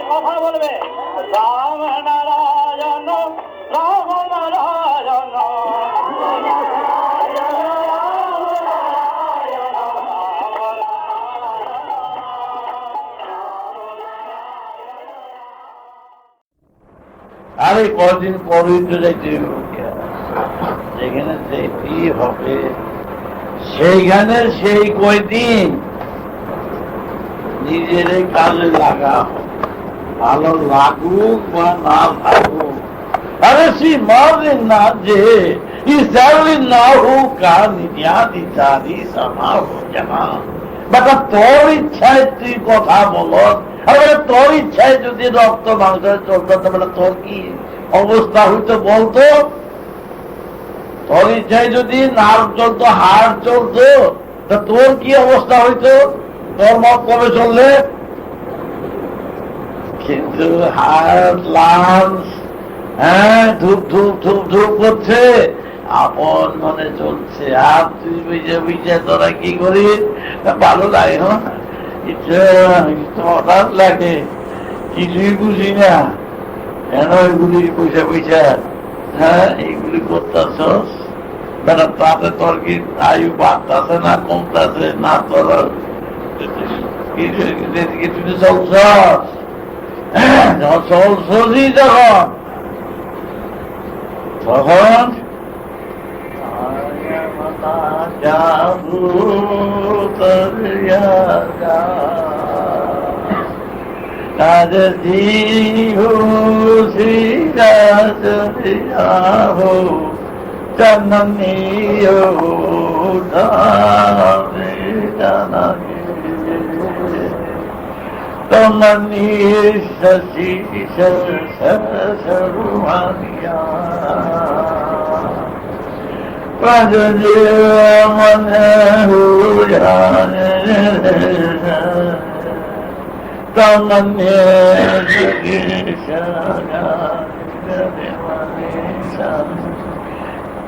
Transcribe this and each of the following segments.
কথা বলবে রাম নারায়ণ রাম নারায়ণ। আরে কদিন পরই তো যাইতে যেখানে যেতে হবে সেইখানে সেই কয়দিন নিজের কাজে লাগা, ভালো লাগুক বা না লাগুক। আরে সে মারে না যে ইসারি না হোক কানিয়াদি চারি সমা হোক না বেটা, তোর ইচ্ছায় তুই কথা বল। আরে তোর ইচ্ছায় যদি রক্ত মাংস চলতো তাহলে তোর কি অবস্থা হইতো বলতো? তোর ইচ্ছায় যদি নার্ভ চলতো, হাড় চলতো, তা তোর কি অবস্থা হইতো? তোর মত কবে চললে? কিন্তু হার্ট, লাংস, হ্যাঁ, ধূপ ধূপ ধূপ ধূপ করছে, আপন মনে চলছে। আর তুই বুঝে বুঝে তোরা কি করিস? ভালো লাগে না, হঠাৎ লাগে, কিছুই বুঝি না কেন এগুলি পয়সা পয়সা, হ্যাঁ, এইগুলি করতেছস বেটা। তাতে তোর কি আয়ু বাড়তেছে না কমতেছে? না, তোর তুই চলছস, চলছসই যখন তখন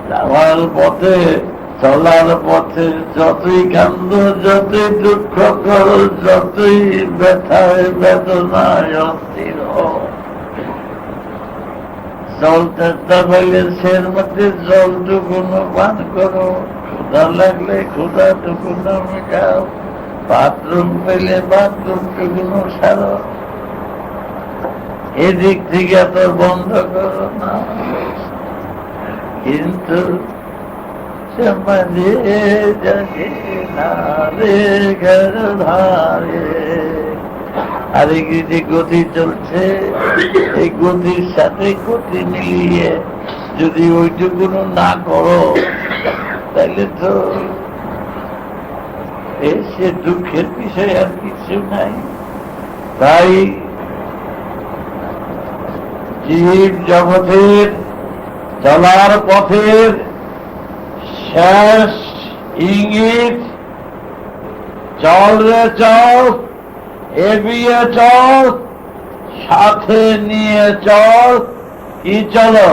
যাওয়ার পথে, চলার পথে যতই কান্দ, যতই দুঃখ করো, যতই ব্যথায় বেদনায় অস্থির জল চেষ্টা পাইলে সের মধ্যে জলটুকুনো পান করো, ক্ষুধা লাগলে ক্ষুধাটুকুনো মেটাও, বাথরুম পেলে বাথরুমটুকুনো সারো, এদিক থেকে তো বন্ধ করো না। কিন্তু সমাজে জাগে না রে ঘর ধারে। আর এই যে গতি চলছে, এই গতির সাথে গতি মিলিয়ে যদি ওইটুকুনো না করো তাহলে তো সে দুঃখের বিষয় আর কিছু নাই। তাই জীব জগতের চলার পথের শেষ ইঙ্গিত চল রে চল, এগিয়ে চল, সাথে নিয়ে চল। কি চলো?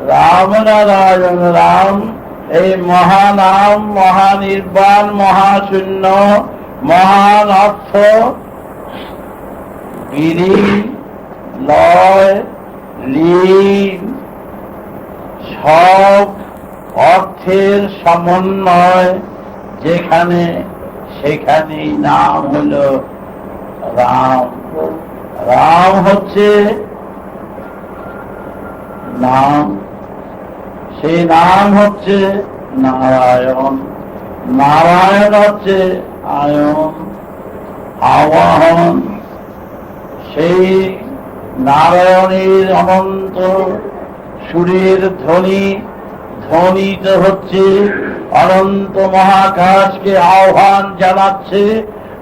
রাম নারায়ণ রাম, এই মহানাম, মহানির্বাণ, মহাশূন্য, মহান অর্থ, গিরি, লয়, লীন, সব অর্থের সমন্বয় যেখানে, সেখানেই নাম হল রাম। রাম হচ্ছে নাম, সেই নাম হচ্ছে নারায়ণ, নারায়ণ হচ্ছে আয়ন, আবাহন। সেই নারায়ণের অনন্ত সুরের ধ্বনি, ধ্বনিত হচ্ছে অনন্ত মহাকাশকে আহ্বান জানাচ্ছে,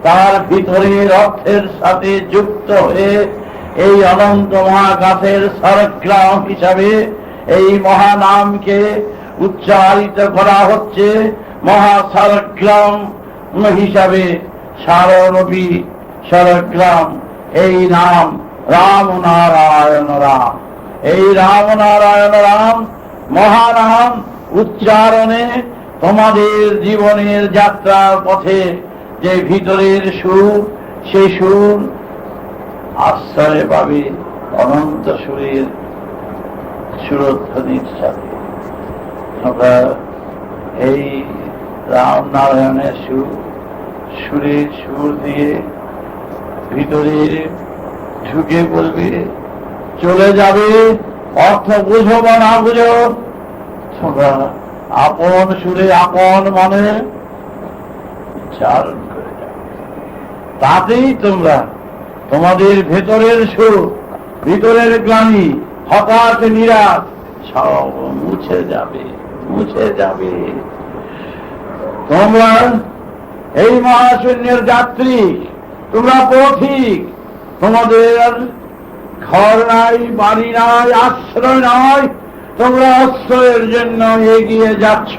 তার ভিতরের অর্থের সাথে যুক্ত হয়ে এই অনন্ত মহাকাশের সরগ্রাম হিসাবে এই মহানামকে উচ্চারিত করা হচ্ছে। মহাসরগ্রাম হিসাবে সারনবী সরগ্রাম, এই নাম রাম নারায়ণ রাম। এই রাম নারায়ণ রাম মহানাম উচ্চারণে তোমাদের জীবনের যাত্রার পথে যে ভিতরের সুর, সেই সুর আশ্রয় পাবে অনন্ত সুরের সুরধ্বনির সাথে। তোমরা এই রাম নারায়ণের সুরের সুর দিয়ে ভিতরে ঢুকে পড়বে, চলে যাবে। অর্থ বুঝো বা না বুঝো, তোমরা আপন সুরে আপন মনে উচ্চারণ করে যাবে। তাতেই তোমরা তোমাদের ভেতরের সুর, ভিতরের গ্লানি, হতাশ, নিরাশ সব মুছে যাবে, মুছে যাবে। তোমরা এই মহাশূন্যের যাত্রী, তোমরা পথিক। তোমাদের ঘর নাই, বাড়ি নাই, আশ্রয় নাই, তোমরা আশ্রয়ের জন্য এগিয়ে যাচ্ছ।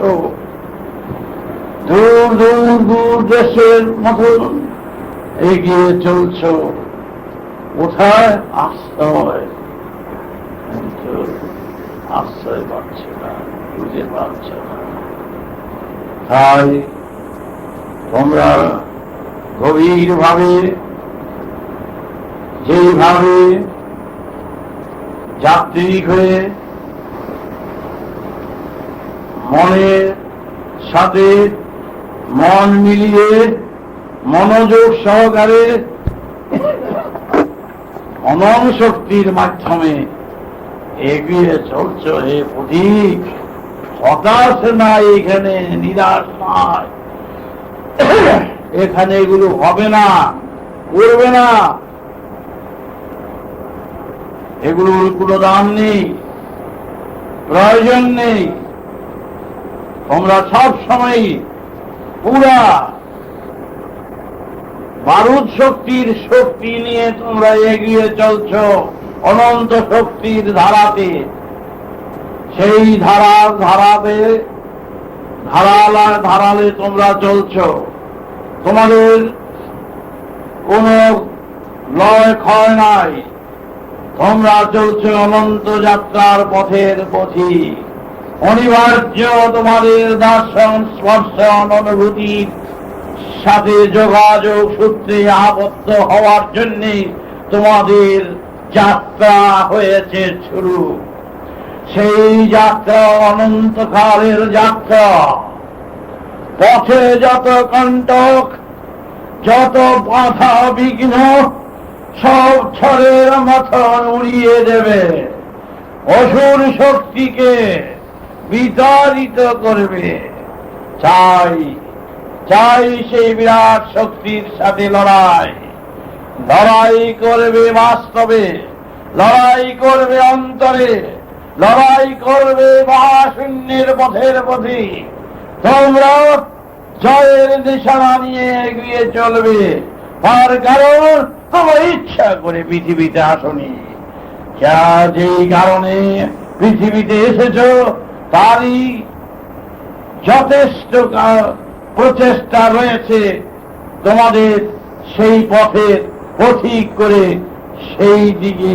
দূর দূর দূর দেশের মতন এগিয়ে চলছ। কোথায়? আশ্রয়। কিন্তু আশ্রয় পাচ্ছে না, বুঝে পাচ্ছ না। তাই তোমরা গভীর ভাবে, যেইভাবে যাত্রী হয়ে মনের সাথে মন মিলিয়ে মনোযোগ সহকারে মনন শক্তির মাধ্যমে এগিয়ে চলছ, হে পথিক। হতাশ নাই, এখানে নিরাশ নাই, এখানে এগুলো হবে না, করবে না, এগুলোর কোনো দাম নেই, প্রয়োজন নেই। তোমরা সব সময় পুরা বারুদ শক্তির শক্তি নিয়ে তোমরা এগিয়ে চলছ অনন্ত শক্তির ধারাতে। সেই ধারালে তোমরা চলছ। তোমাদের কোন লয় ক্ষয় নাই, তোমরা চলছ অনন্ত যাত্রার পথের পথি। অনিবার্য তোমাদের দর্শন, স্পর্শন, অনুভূতির সাথে যোগাযোগ সূত্রে আবদ্ধ হওয়ার জন্যে তোমাদের যাত্রা হয়েছে শুরু। সেই যাত্রা অনন্তকালের যাত্রা। পথে যত কণ্টক, যত বাধা বিঘ্ন সব ঝড়ের মতন উড়িয়ে দেবে, অসুর শক্তিকে বিতাড়িত করবে। চাই চাই সেই বিরাট শক্তির সাথে লড়াই। লড়াই করবে বাস্তবে, লড়াই করবে অন্তরে, লড়াই করবে মহাশূন্যের পথের পথে, তোমরা জয়ের নিশানা নিয়ে এগিয়ে চলবে। তার কারণ তোমরা ইচ্ছা করে পৃথিবীতে আসনি, যা যেই কারণে পৃথিবীতে এসেছ তারই যথেষ্ট প্রচেষ্টা রয়েছে তোমাদের সেই পথের পথিক করে সেই দিকে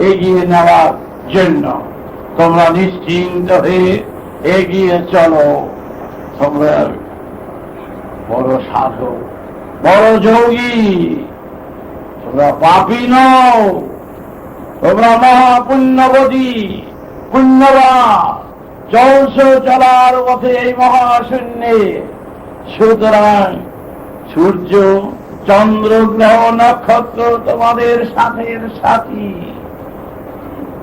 এগিয়ে নেওয়ার জন্য। তোমরা নিশ্চিন্ত হয়ে এগিয়ে চলো। তোমরা বড় সাধু, বড় যোগী, তোমরা পাপী নও, তোমরা মহাপুণ্যবতী, পুণ্যবান, চলছ চলার পথে এই মহাশূন্যে। সুতরাং সূর্য, চন্দ্র, গ্রহ, নক্ষত্র তোমাদের সাথের সাথী,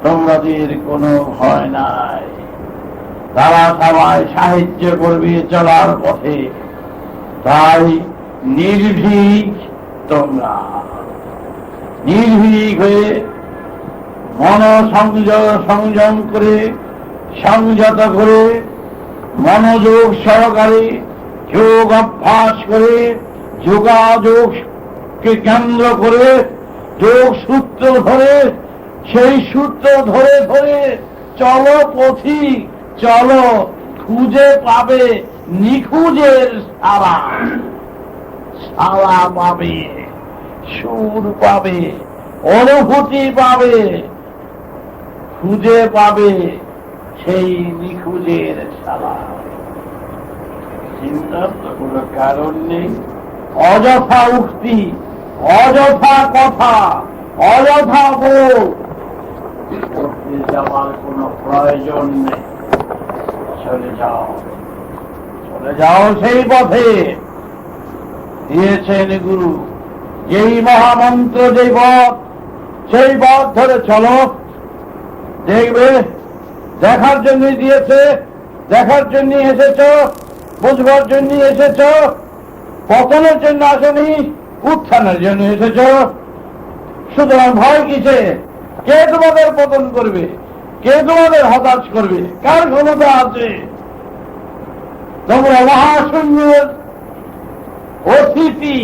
তোমাদের কোনো ভয় নাই। তারা সবাই সাহায্য করবে চলার পথে। তাই নির্ভীক, তোমরা নির্ভীক হয়ে মন সংযম করে, সংযত করে, মনোযোগ সহকারে যোগ অভ্যাস করে, যোগাযোগকে কেন্দ্র করে যোগ সূত্র ধরে, সেই সূত্র ধরে ধরে চলো পথিক, চলো, খুঁজে পাবে নিখুঁজের সারা। সারা পাবে, সুর পাবে, অনুভূতি পাবে, খুঁজে পাবে সেই নিখুঁজের সারা। চিন্তার তো কোনো কারণ নেই। অযথা উক্তি, অযথা কথা, অযথা বোধ করতে যাওয়ার কোনো প্রয়োজন নেই। চলে যাও, চলে যাও সেই পথে দিয়েছেন গুরু। যেই মহামন্ত্র, যেই পথ, সেই পথ ধরে চলো। দেখবে, দেখার জন্য দিয়েছে, দেখার জন্য এসেছ, বুঝবার জন্য এসেছ, পতনের জন্য আসেনি, উত্থানের জন্য এসেছ। সুতরাং ভয় কিসে? কে তোমাদের পতন করবে? কে তোমাদের হতাশ করবে? কার ক্ষমতা আছে? তোমরা মহাশূন্যের অতিথি,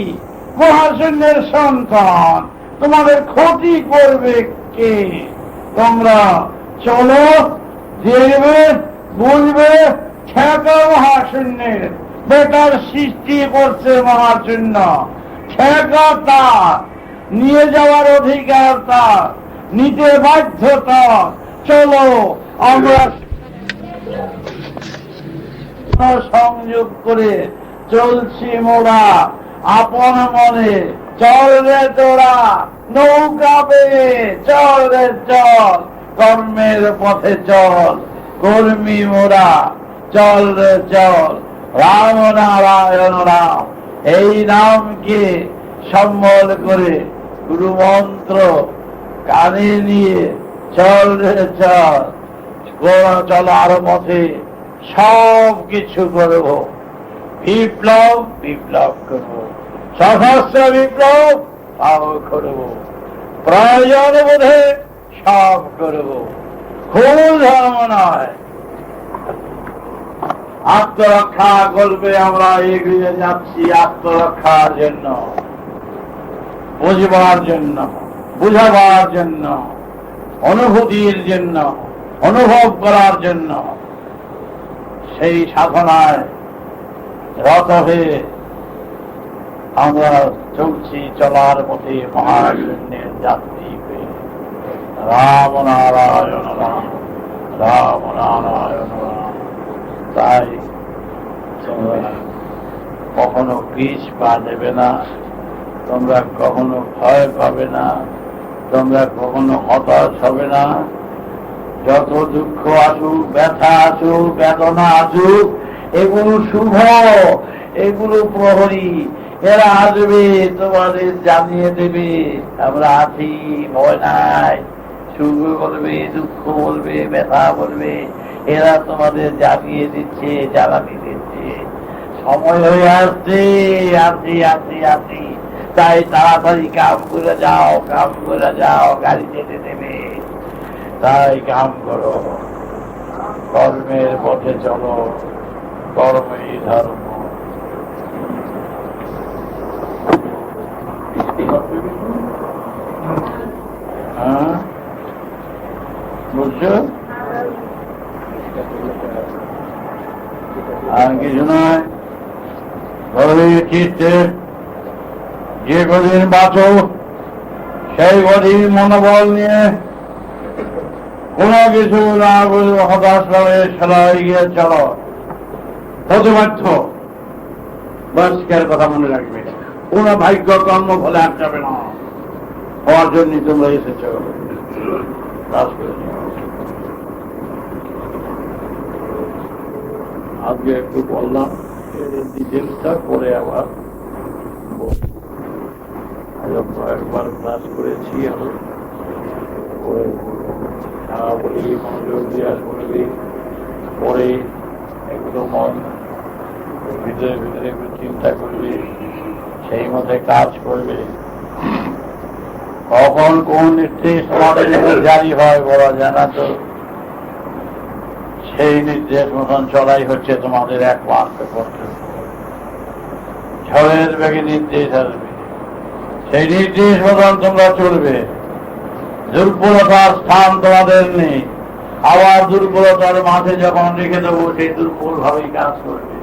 মহাশূন্যের সন্তান, তোমাদের ক্ষতি করবে কে? তোমরা চলো, দেখবে, বুঝবে, ঠেকা মহাশূন্যের। বেটার সৃষ্টি করছে মহাশূন্য, ঠেকা তার, নিয়ে যাওয়ার অধিকার তার, নিতে বাধ্যতা। চলো, আমরা সংযোগ করে চলছি মোরা আপন মনে। চল রে তোরা নৌকা পেয়ে, চল রে চল, কর্মের পথে চল, কর্মী মোরা। চল রে চল, রাম নারায়ণ রাম, এই নামকে সম্বল করে গুরু মন্ত্র কানে নিয়ে চল রে চল। চলার পথে সব কিছু করব, বিপ্লব বিপ্লব করব, সশস্ত্র বিপ্লব সব করব, প্রয়োজন বোধে সব করব। খুব ধর্ম নয়, আত্মরক্ষা করবে। আমরা এগিয়ে যাচ্ছি আত্মরক্ষার জন্য, বুঝবার জন্য, বুঝাবার জন্য, অনুভূতির জন্য, অনুভব করার জন্য। সেই সাধনায় রত হয়ে আমরা চলছি চলার পথে মহাশূন্যের যাত্রী হয়ে। রাম নারায়ণ রাম, রাম নারায়ণ রাম। তাই তোমরা কখনো পিছ পা দেবে না, তোমরা কখনো ভয় পাবে না, তোমরা কখনো হতাশ হবে না। যত দুঃখ আসুক, ব্যথা আসুক, বেদনা আসুক, এগুলো শুভ, এগুলো প্রহরী। এরা আসবে, তোমাদের জানিয়ে দেবে আমরা আছি, ভয় নাই। সুখ বলবে, দুঃখ বলবে, ব্যথা বলবে, এরা তোমাদের জানিয়ে দিচ্ছে, জ্বালানি দিচ্ছে। সময় হয়ে আসছে, আসি আসি আসি। তাই তাড়াতাড়ি কাম করে যাও, কাম করে যাও, গাড়ি যেতে দেবে। তাই কাম করো, কর্মের পথে চলো, কর্মেই ধর্ম। হ্যাঁ, বুঝছো? আর কিছু নয়। চিত্তে যে কদিন বাঁচো সেই কদিন মনোবল নিয়ে কোনো কিছু না হতাশ ভাবে সেলাই গিয়ে চলো, হতে বাধ্য। বাস্কের কথা মনে রাখবে, কোন ভাগ্য কর্ম ফলে আটকাবে না, হওয়ার জন্যই তোমরা এসেছ। কাজ করে নিও। আজকে একটু বললাম, ডিটেলসটা পরে আবার একবার ক্লাস করেছি, আমি বলি মনোযোগ দিয়ে বলবি, পরে একদম ভিতরে ভিতরে একটু চিন্তা করবি, সেই মতে কাজ করবে। কখন কোন নির্দেশ তোমাদের জারি হয় বলা যায় না, তো সেই নির্দেশ মতন চলাই হচ্ছে তোমাদের একমাত্র কর্তব্য। ঝড়ের বেগে নির্দেশ আসবে, সেই নির্দেশ মতন তোমরা চলবে। দুর্বলতার স্থান তোমাদের নেই, আবার দুর্বলতার মাঝে যখন রেখে দেবো সেই দুর্বল ভাবেই কাজ করবে।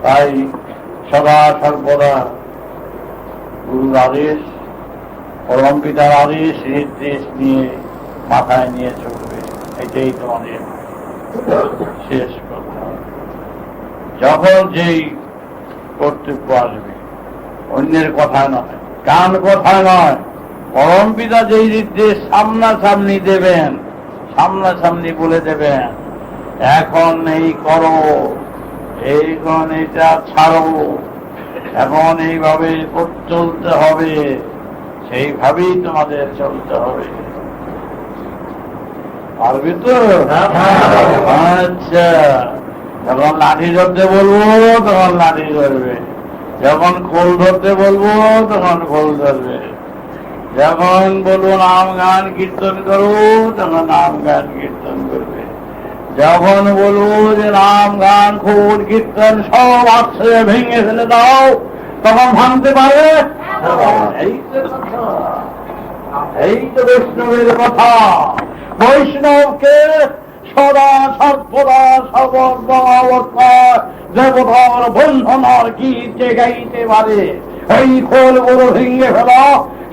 তাই সদা সর্বদা গুরুর আদেশ, পরম পিতার আদেশ নির্দেশ নিয়ে মাথায় নিয়ে চলবে। এটাই তোমাদের শেষ কথা। যখন যেই কর্তব্য আসবে, অন্যের কথা নয়, কান কথা নয়, পরম পিতা যেই নির্দেশ সামনাসামনি দেবেন, সামনাসামনি বলে দেবেন, এখন এই করো, এইখন এটা ছাড়ো, এখন এইভাবে চলতে হবে, সেইভাবেই তোমাদের চলতে হবে। পারবে তো? আচ্ছা, যখন লাঠি ধরতে বলবো তখন লাঠি ধরবে, যখন খোল ধরতে বলবো তখন খোল ধরবে, যখন বলবো নাম গান কীর্তন করো তখন নাম গান কীর্তন করবে, যখন বলবো যে নাম গান খোল কীর্তন সব আশ্রয় ভেঙে ফেলে দাও তখন ভাঙতে পারে। এই তো কথা, এই তো বৈষ্ণবের কথা। বৈষ্ণবকে সদা সর্বদা সর্বদাবস্থায় দেবতার বন্ধনার গীতে গাইতে পারে। এই খোল বড় ভেঙে ফেলা,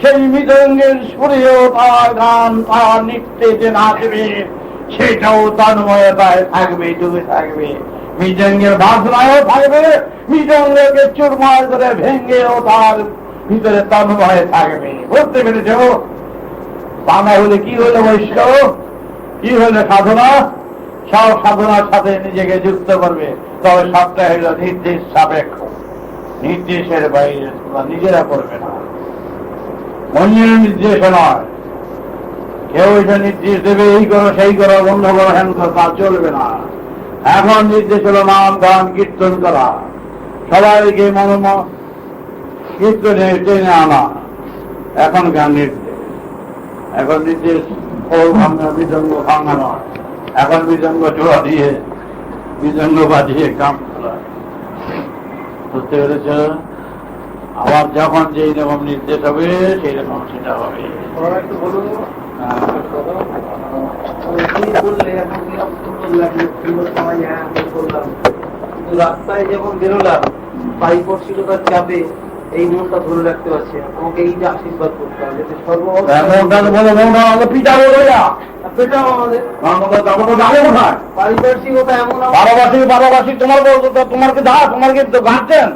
সেই মৃদঙ্গের সুরেও তার গান, তার নৃত্যে যে নাচবে, সেটাও তন্ময়তায় থাকবে, ডুবে থাকবে। মৃদঙ্গের বাজনায়ও থাকবে, মৃদঙ্গকে চুরমার করে ভেঙেও তার ভিতরে তন্ময় থাকবে। বুঝতে পেরেছ? বাংলা হলে কি হলো বৈষ্ণব, কি হলো সাধনা? সব সাধনার সাথে নিজেকে যুক্ত করবে, তবে সবটা হইল নির্দেশ সাপেক্ষ, নির্দেশের বাইরে তোমরা নিজেরা করবে না, অন্যের নির্দেশ নয়। কেউ এটা নির্দেশ দেবে এই করো সেই করো বন্ধ করো হ্যান করো, তা চলবে না। এখন নির্দেশ হলো নাম গান কীর্তন করা, সবাইকে মনোম কীর্তনে টেনে আনা। এখন গান নির্দেশ, এখন নির্দেশ খোল ভাঙা, মৃদঙ্গ ভাঙা নয়, এখন মৃদঙ্গ জোড়া দিয়ে মৃদঙ্গ বাজিয়ে কাম করা। বুঝতে পেরেছ? আবার যখন যেই রকম নির্দেশ হবে সেই রকম সেটা হবে। রাস্তায় যখন বেরোলাম পারিপার্শ্বিকতার চাপে এই মনটা ধরে রাখতে পারছি না, তোমাকে এই যে আশীর্বাদ করতে হবে যাতে পারিপার্শ্বিকতা এমন পারাবাসী তোমার তোমাকে দা তোমাকে গাঁটছেন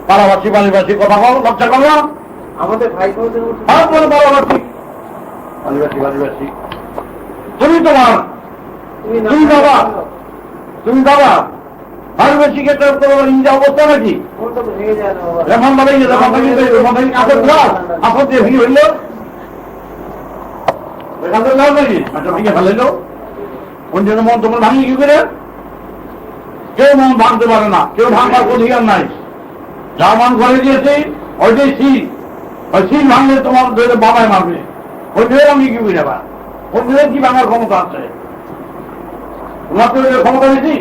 পারাবাসী পারিবাসী কথা বল, লজ্জা কর না? আমাদের ভাই বোনদের মধ্যে পারাবাসী পারিবাসী পারিবাসী তুমি তোমার তুমি বাবা, তুমি বাবা পারিবাসীকে ইন্ডিয়া অবস্থা নাকি মনটা তো ভেঙে যায় না বাবা। যখন বলে আসর দিয়ে ভেঙে ফেললো, নাকি আচ্ছা ভেঙে ফেলেলো, কোন জন্য মন তোমার ভাঙি কি করে? কেউ মন ভাঙতে পারে না, কেউ ভাঙবার অধিকার নাই। যা মন করে দিয়েছে ওইটাই শিল, ওই শিল ভাঙলে তোমার ধরে বাবাই মারবে, ওইটাই আমি কি বুঝে পার। ওদের কি বাংলার ক্ষমতা আছে? তোমার তো ক্ষমতা বেশি,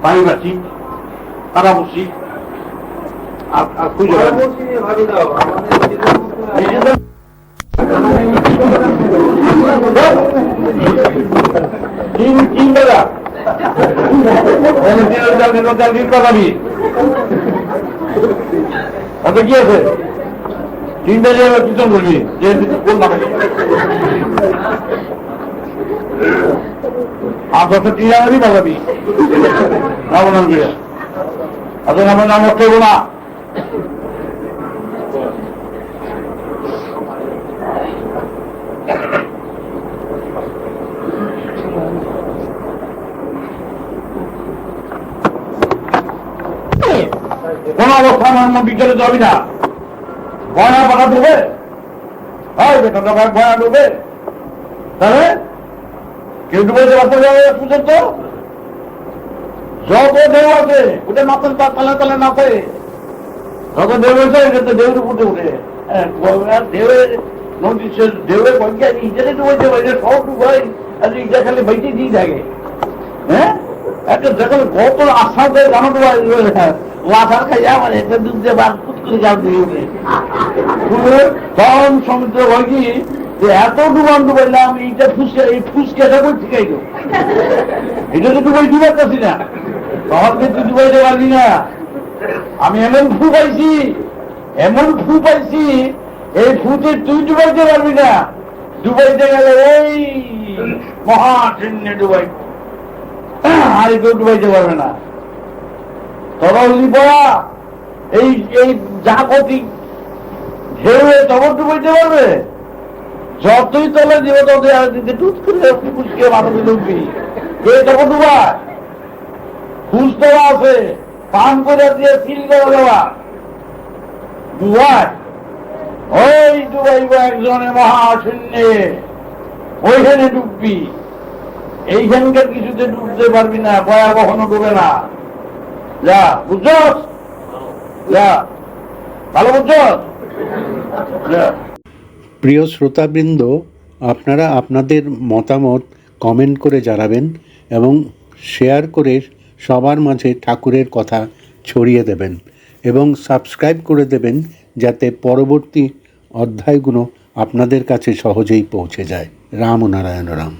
পানিবাসী তারা বসি আর খুঁজে ভাবি দাও আমাদের তিন বেলা ওটা কি আছে? তিনটা জায়গায় কীর্তন করবি যে কোন নামে আর দশটা তিন জায়গায় বাজাবি নাম নাম দিয়ে আচ্ছা নামের নাম হচ্ছে না। কোন অবস্থা আমার বিজ্ঞানে যাবি না, গয়না পাঠা দেবে, হয় বেটা গয়না ডুবে, তাহলে কেউ ডুবেছে বাচ্চা যাবে পর্যন্ত যত ঢেউ আছে ওটা মাথা তার তালে তালে নাচে, যত ঢেউ হয়েছে এটা ঢেউর উপরে উঠে ঢেউয়ে নদী ঢেউয়ে কয়েক ইটারে ডুবেছে এটা সব ডুবাই আর ইটা খালি বাইতে দিয়ে থাকে। হ্যাঁ একটা যখন কত আশা করে জানো ডুবাই লাফার খাইয়া আমার একটা দুধ দিয়ে বার ফুট করে যাও দিয়ে উঠে তখন সমুদ্র হয় কি যে এত ডুবান ডুবাইলাম এইটা ফুসকে এই ফুসকেটা করে ঠিকাই গো এটা তো ডুবাই ডুবাইতেছি না, তোমাকে তুই ডুবাইতে পারবি না। আমি এমন ফু পাইছি এই ফুতে তুই ডুবাইতে পারবি না, ডুবাইতে গেলে ওই মহাশূন্যে ডুবাই আর কেউ ডুবাইতে পারবে না। তরলি পড়া এই এই জাগতিক ঢেউয়ে তখন ডুবাইতে পারবে, যতই তলে দিব তত দুধ করে ফুসকে মানুষ ডুববি কে তখন ডুবায়, ফুস দেওয়া আছে পান করে দিয়ে সিল করে দেওয়া ডুবায়, ওই ডুবাইব একজনে মহাশূন্যে ওইখানে ডুববি, এইখানকার কিছুতে ডুবতে পারবি না, বয়া কখনো ডুবে না। যা বুঝছ, যা ভালো বুঝছ। প্রিয় শ্রোতাবৃন্দ, আপনারা আপনাদের মতামত কমেন্ট করে জানাবেন এবং শেয়ার করে সবার মাঝে ঠাকুরের কথা ছড়িয়ে দেবেন এবং সাবস্ক্রাইব করে দেবেন যাতে পরবর্তী অধ্যায়গুলো আপনাদের কাছে সহজেই পৌঁছে যায়। রাম ও নারায়ণ রাম।